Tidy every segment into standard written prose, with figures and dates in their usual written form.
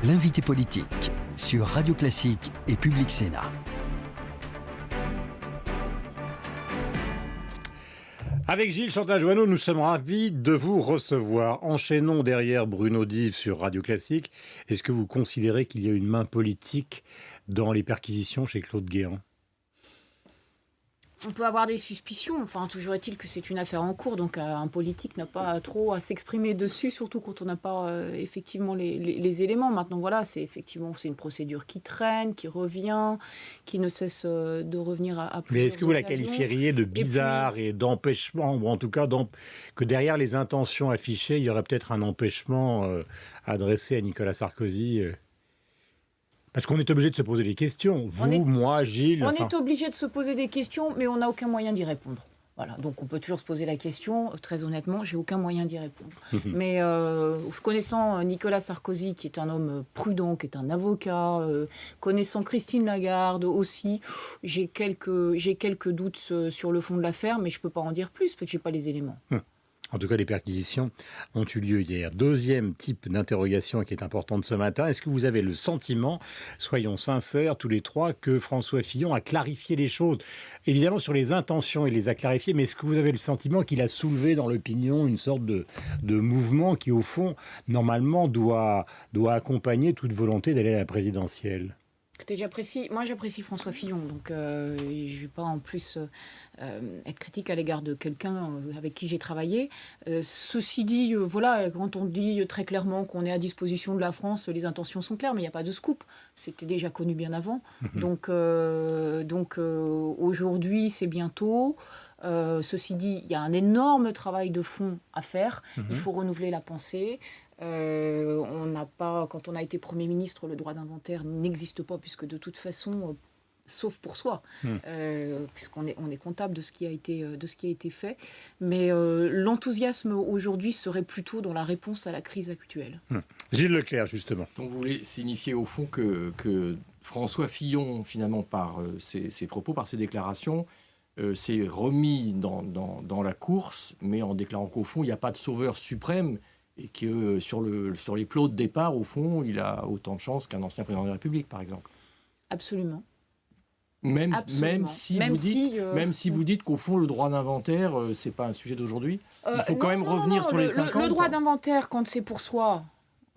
L'invité politique sur Radio Classique et Public Sénat. Avec Gilles Chantal-Joanneau, nous sommes ravis de vous recevoir. Enchaînons derrière Bruno Dive sur Radio Classique. Est-ce que vous considérez qu'il y a une main politique dans les perquisitions chez Claude Guéant ? On peut avoir des suspicions, enfin toujours est-il que c'est une affaire en cours, donc un politique n'a pas trop à s'exprimer dessus, surtout quand on n'a pas effectivement les éléments. Maintenant voilà, c'est une procédure qui traîne, qui revient, qui ne cesse de revenir à plusieurs Mais est-ce que vous la occasions. qualifieriez de bizarre et d'empêchement, ou en tout cas que derrière les intentions affichées, il y aurait peut-être un empêchement adressé à Nicolas Sarkozy Parce qu'on est obligé de se poser des questions. Moi, Gilles... On est obligé de se poser des questions, mais on n'a aucun moyen d'y répondre. Voilà, donc on peut toujours se poser la question. Très honnêtement, j'ai aucun moyen d'y répondre. Mais connaissant Nicolas Sarkozy, qui est un homme prudent, qui est un avocat, connaissant Christine Lagarde aussi, j'ai quelques doutes sur le fond de l'affaire, mais je ne peux pas en dire plus, parce que je n'ai pas les éléments. En tout cas, les perquisitions ont eu lieu hier. Deuxième type d'interrogation qui est importante ce matin. Est-ce que vous avez le sentiment, soyons sincères tous les trois, que François Fillon a clarifié les choses ? Évidemment, sur les intentions, il les a clarifiées, mais est-ce que vous avez le sentiment qu'il a soulevé dans l'opinion une sorte de mouvement qui, au fond, normalement, doit accompagner toute volonté d'aller à la présidentielle ? J'apprécie François Fillon, donc je ne vais pas en plus être critique à l'égard de quelqu'un avec qui j'ai travaillé. Ceci dit, quand on dit très clairement qu'on est à disposition de la France, les intentions sont claires, mais il n'y a pas de scoop. C'était déjà connu bien avant. Donc aujourd'hui, c'est bientôt. Ceci dit, il y a un énorme travail de fond à faire. Il faut renouveler la pensée. Quand on a été Premier ministre, le droit d'inventaire n'existe pas, puisque de toute façon, sauf pour soi, puisqu'on est comptable de ce qui a été fait. Mais l'enthousiasme aujourd'hui serait plutôt dans la réponse à la crise actuelle. Gilles Leclerc, justement. On voulait signifier au fond que François Fillon, finalement, par ses propos, par ses déclarations, s'est remis dans la course, mais en déclarant qu'au fond, il n'y a pas de sauveur suprême, et que sur les plots de départ, au fond, il a autant de chances qu'un ancien président de la République, par exemple. Absolument. Même si vous dites qu'au fond, le droit d'inventaire, c'est pas un sujet d'aujourd'hui. Il faut quand même revenir sur les 5 ans. Le droit d'inventaire, quand c'est pour soi,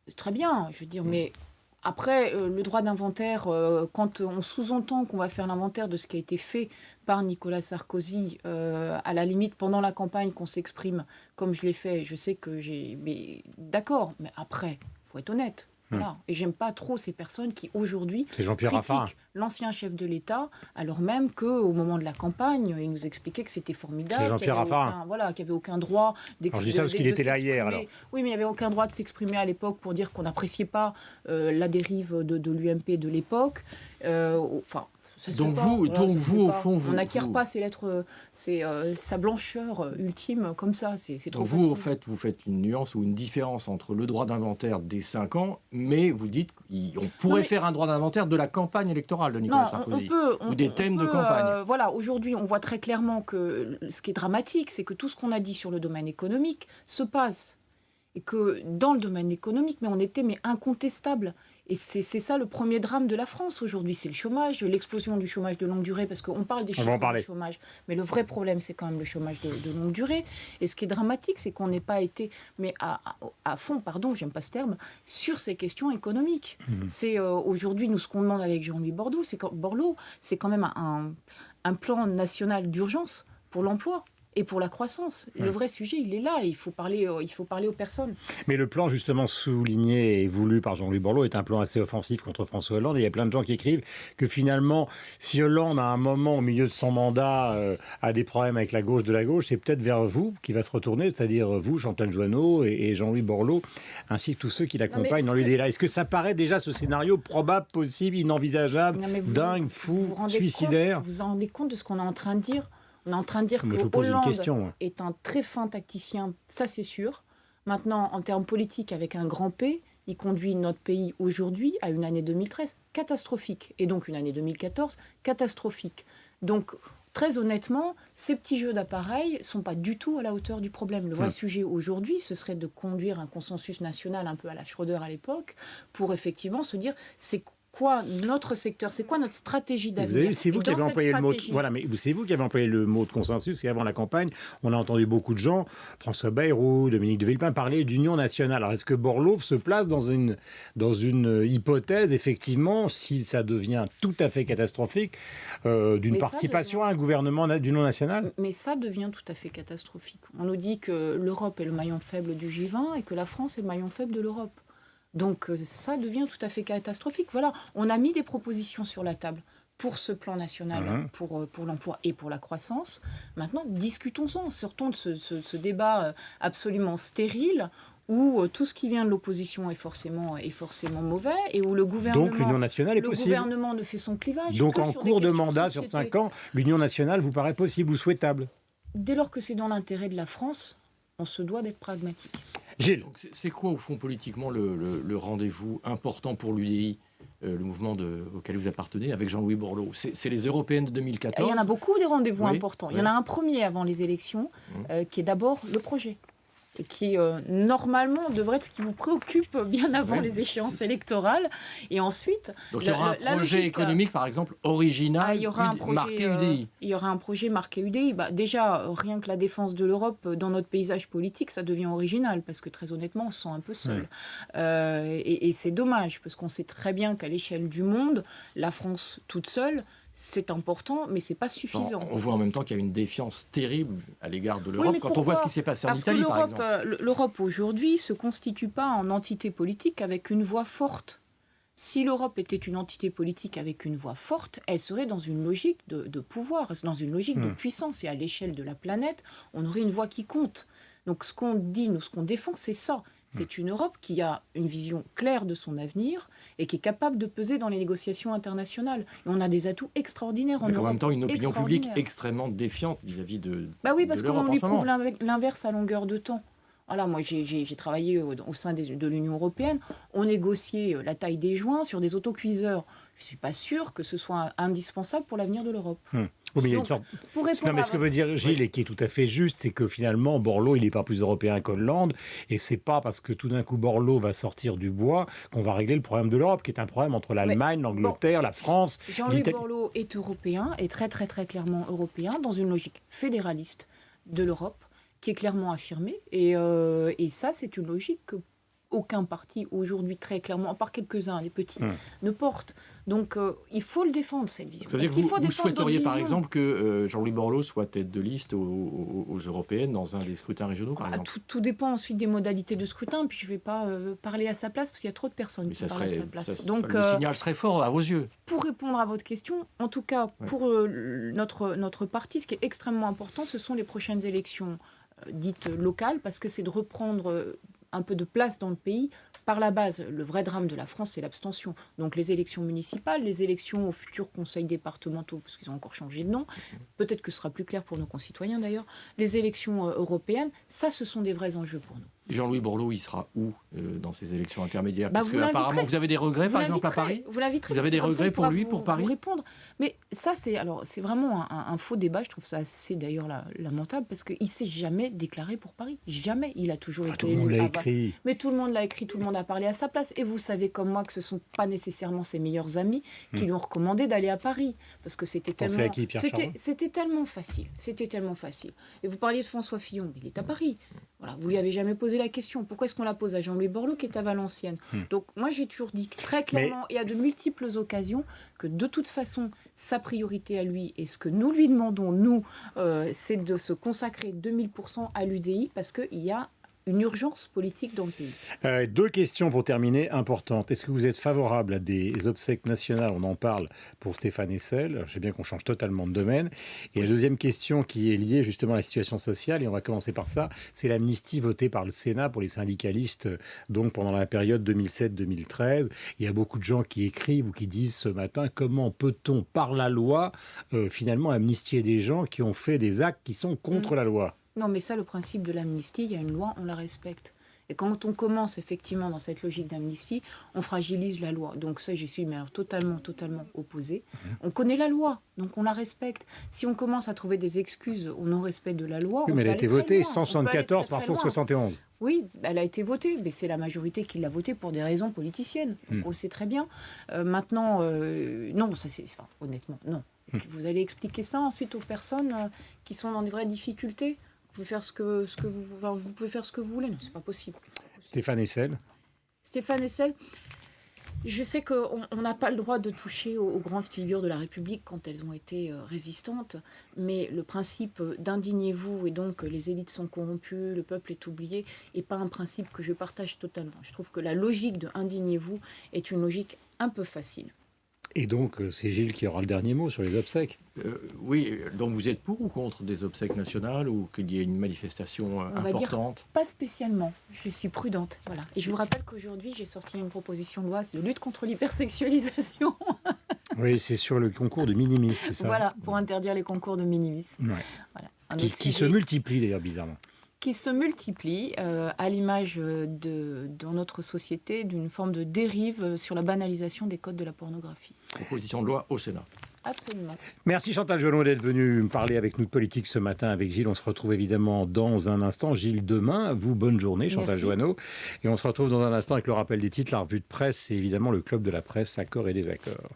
c'est très bien, je veux dire, mais après, le droit d'inventaire, quand on sous-entend qu'on va faire l'inventaire de ce qui a été fait par Nicolas Sarkozy, à la limite, pendant la campagne, qu'on s'exprime comme je l'ai fait, je sais que mais d'accord, mais après, il faut être honnête. Voilà. Et j'aime pas trop ces personnes qui, aujourd'hui, critiquent l'ancien chef de l'État, alors même qu'au moment de la campagne, il nous expliquait que c'était formidable, c'est Jean-Pierre Raffarin. Qu'il n'y avait aucun droit d'exprimer. Je dis ça parce qu'il était là hier, alors. Oui, mais il n'y avait aucun droit de s'exprimer à l'époque pour dire qu'on n'appréciait pas la dérive de l'UMP de l'époque. Donc vous, au fond, on n'acquiert pas ces lettres, sa blancheur ultime comme ça, c'est trop facile. Vous faites une nuance ou une différence entre le droit d'inventaire des 5 ans, mais vous dites qu'on pourrait faire un droit d'inventaire de la campagne électorale de Nicolas Sarkozy, ou des thèmes de campagne. Aujourd'hui, on voit très clairement que ce qui est dramatique, c'est que tout ce qu'on a dit sur le domaine économique se passe. Et que dans le domaine économique, on était incontestable. Et c'est ça le premier drame de la France aujourd'hui, c'est le chômage, l'explosion du chômage de longue durée, parce qu'on parle des chiffres du chômage, mais le vrai problème, c'est quand même le chômage de longue durée. Et ce qui est dramatique, c'est qu'on n'ait pas été à fond, j'aime pas ce terme, sur ces questions économiques. C'est aujourd'hui, nous, ce qu'on demande avec Jean-Louis Borloo, c'est quand même un plan national d'urgence pour l'emploi. Et pour la croissance. Le vrai sujet, il est là. Il faut parler aux personnes. Mais le plan, justement, souligné et voulu par Jean-Louis Borloo est un plan assez offensif contre François Hollande. Et il y a plein de gens qui écrivent que finalement, si Hollande, à un moment, au milieu de son mandat, a des problèmes avec la gauche de la gauche, c'est peut-être vers vous qu'il va se retourner, c'est-à-dire vous, Chantal-Joanneau et Jean-Louis Borloo, ainsi que tous ceux qui l'accompagnent dans l'idée-là. Est-ce que ça paraît déjà ce scénario probable, possible, inenvisageable, dingue, fou, suicidaire ? Vous vous rendez compte de ce qu'on est en train de dire ? On est en train de dire que Hollande est un très fin tacticien, ça c'est sûr. Maintenant, en termes politiques, avec un grand P, il conduit notre pays aujourd'hui à une année 2013 catastrophique. Et donc une année 2014 catastrophique. Donc très honnêtement, ces petits jeux d'appareil ne sont pas du tout à la hauteur du problème. Le vrai sujet aujourd'hui, ce serait de conduire un consensus national un peu à la Schröder à l'époque pour effectivement se dire c'est quoi notre secteur, c'est quoi notre stratégie d'avenir. C'est vous qui avez employé le mot. Voilà, mais c'est vous qui avez employé le mot de consensus. Et avant la campagne, on a entendu beaucoup de gens, François Bayrou, Dominique de Villepin, parler d'union nationale. Alors, est-ce que Borloo se place dans une hypothèse, effectivement, si ça devient tout à fait catastrophique, d'une participation à un gouvernement d'union nationale? Mais ça devient tout à fait catastrophique. On nous dit que l'Europe est le maillon faible du G20 et que la France est le maillon faible de l'Europe. Donc ça devient tout à fait catastrophique. Voilà, on a mis des propositions sur la table pour ce plan national, pour l'emploi et pour la croissance. Maintenant, discutons-en, sortons de ce débat absolument stérile où tout ce qui vient de l'opposition est forcément mauvais et où le gouvernement, donc l'union nationale est possible. Le gouvernement ne fait son clivage. Donc en cours de mandat sur 5 ans, l'union nationale vous paraît possible ou souhaitable? Dès lors que c'est dans l'intérêt de la France, on se doit d'être pragmatique. Gilles. C'est quoi, au fond, politiquement, le rendez-vous important pour l'UDI, le mouvement auquel vous appartenez, avec Jean-Louis Borloo? C'est les européennes de 2014? Il y en a beaucoup des rendez-vous importants. Il y en a un premier avant les élections, qui est d'abord le projet. Et qui, normalement, devrait être ce qui vous préoccupe bien avant les échéances électorales. Et ensuite... Donc il y aura un projet économique, par exemple, original, marqué UDI. Il y aura un projet marqué UDI. Déjà, rien que la défense de l'Europe dans notre paysage politique, ça devient original, parce que très honnêtement, on se sent un peu seul. Et c'est dommage, parce qu'on sait très bien qu'à l'échelle du monde, la France toute seule, c'est important, mais c'est pas suffisant. On voit en même temps qu'il y a une défiance terrible à l'égard de l'Europe quand on voit ce qui s'est passé en Italie, par exemple. L'Europe aujourd'hui se constitue pas en entité politique avec une voix forte. Si l'Europe était une entité politique avec une voix forte, elle serait dans une logique de pouvoir, dans une logique de puissance. Et à l'échelle de la planète, on aurait une voix qui compte. Donc ce qu'on dit, ce qu'on défend, c'est ça. C'est une Europe qui a une vision claire de son avenir et qui est capable de peser dans les négociations internationales. Et on a des atouts extraordinaires en Europe. En même temps, une opinion publique extrêmement défiante vis-à-vis de oui, parce qu'on lui prouve l'inverse à longueur de temps. Voilà, moi, j'ai travaillé au sein de l'Union européenne. On négociait la taille des joints sur des autocuiseurs. Je ne suis pas sûre que ce soit indispensable pour l'avenir de l'Europe. Oui, mais il y a une sorte... Non, mais ce que veut dire Gilles, et qui est tout à fait juste, c'est que finalement, Borloo, il n'est pas plus européen qu'Hollande, et c'est pas parce que tout d'un coup Borloo va sortir du bois qu'on va régler le problème de l'Europe, qui est un problème entre l'Allemagne, l'Angleterre, la France. Jean-Louis Borloo est européen, et très très très clairement européen, dans une logique fédéraliste de l'Europe, qui est clairement affirmée, et ça, c'est une logique que aucun parti aujourd'hui, très clairement, à part quelques-uns, les petits, ne porte. Donc, il faut le défendre, cette vision. Ça veut dire que vous souhaiteriez, par exemple, que Jean-Louis Borloo soit tête de liste aux européennes dans un des scrutins régionaux, par exemple? Tout dépend ensuite des modalités de scrutin. Puis je ne vais pas parler à sa place, parce qu'il y a trop de personnes qui parlent à sa place. Donc, le signal serait fort à vos yeux. Pour répondre à votre question, en tout cas, pour notre parti, ce qui est extrêmement important, ce sont les prochaines élections dites locales, parce que c'est de reprendre un peu de place dans le pays. Par la base, le vrai drame de la France, c'est l'abstention. Donc les élections municipales, les élections aux futurs conseils départementaux, parce qu'ils ont encore changé de nom, peut-être que ce sera plus clair pour nos concitoyens d'ailleurs, les élections européennes, ça, ce sont des vrais enjeux pour nous. Jean-Louis Borloo, il sera où dans ces élections intermédiaires? Parce qu'apparemment, vous avez des regrets, par exemple, à Paris? Vous l'inviterez. Vous avez des regrets pour lui, pour Paris? Vous répondre. Mais ça, c'est vraiment un faux débat. Je trouve ça assez, d'ailleurs, lamentable, parce qu'il ne s'est jamais déclaré pour Paris. Jamais. Il a toujours été... Tout le monde l'a écrit. Mais tout le monde l'a écrit, tout le monde a parlé à sa place. Et vous savez comme moi que ce ne sont pas nécessairement ses meilleurs amis qui lui ont recommandé d'aller à Paris. Parce que c'était tellement... C'était tellement facile. C'était tellement facile. Et vous parliez de François Fillon. Il est à Paris. Voilà, vous lui avez jamais posé la question. Pourquoi est-ce qu'on la pose à Jean-Louis Borloo qui est à Valenciennes? Donc moi j'ai toujours dit très clairement et à de multiples occasions que de toute façon sa priorité à lui et ce que nous lui demandons, nous, c'est de se consacrer 2000% à l'UDI parce qu'il y a une urgence politique dans le pays. Deux questions pour terminer importantes. Est-ce que vous êtes favorable à des obsèques nationales? On en parle pour Stéphane Hessel. Je sais bien qu'on change totalement de domaine. Et la deuxième question qui est liée justement à la situation sociale, et on va commencer par ça, c'est l'amnistie votée par le Sénat pour les syndicalistes donc pendant la période 2007-2013. Il y a beaucoup de gens qui écrivent ou qui disent ce matin comment peut-on par la loi finalement amnistier des gens qui ont fait des actes qui sont contre la loi? Non, mais ça, le principe de l'amnistie, il y a une loi, on la respecte. Et quand on commence effectivement dans cette logique d'amnistie, on fragilise la loi. Donc ça, j'y suis mais alors totalement opposée. On connaît la loi, donc on la respecte. Si on commence à trouver des excuses au non-respect de la loi, Oui, mais elle a été votée 174 par 171. Oui, elle a été votée, mais c'est la majorité qui l'a votée pour des raisons politiciennes. Donc on le sait très bien. Maintenant, non, honnêtement, non. Vous allez expliquer ça ensuite aux personnes qui sont dans des vraies difficultés. Vous pouvez faire ce que vous pouvez faire ce que vous voulez. Non, c'est pas possible. Stéphane Hessel. Stéphane Hessel, je sais qu'on n'a pas le droit de toucher aux grandes figures de la République quand elles ont été résistantes, mais le principe d'indignez-vous et donc les élites sont corrompues, le peuple est oublié, n'est pas un principe que je partage totalement. Je trouve que la logique de indignez-vous est une logique un peu facile. Et donc, c'est Gilles qui aura le dernier mot sur les obsèques. Oui, donc vous êtes pour ou contre des obsèques nationales ou qu'il y ait une manifestation importante ? On va dire pas spécialement. Je suis prudente. Voilà. Et je vous rappelle qu'aujourd'hui, j'ai sorti une proposition de loi de lutte contre l'hypersexualisation. Oui, c'est sur le concours de minimis, c'est ça ? Voilà, pour interdire les concours de minimis. Ouais. Voilà. Qui se multiplient d'ailleurs, bizarrement. Qui se multiplient à l'image dans notre société d'une forme de dérive sur la banalisation des codes de la pornographie. Proposition de loi au Sénat. Absolument. Merci Chantal Joanneau d'être venue parler avec nous de politique ce matin avec Gilles. On se retrouve évidemment dans un instant. Gilles, demain, vous, bonne journée Chantal Joanneau. Et on se retrouve dans un instant avec le rappel des titres, la revue de presse et évidemment le club de la presse, accords et désaccords.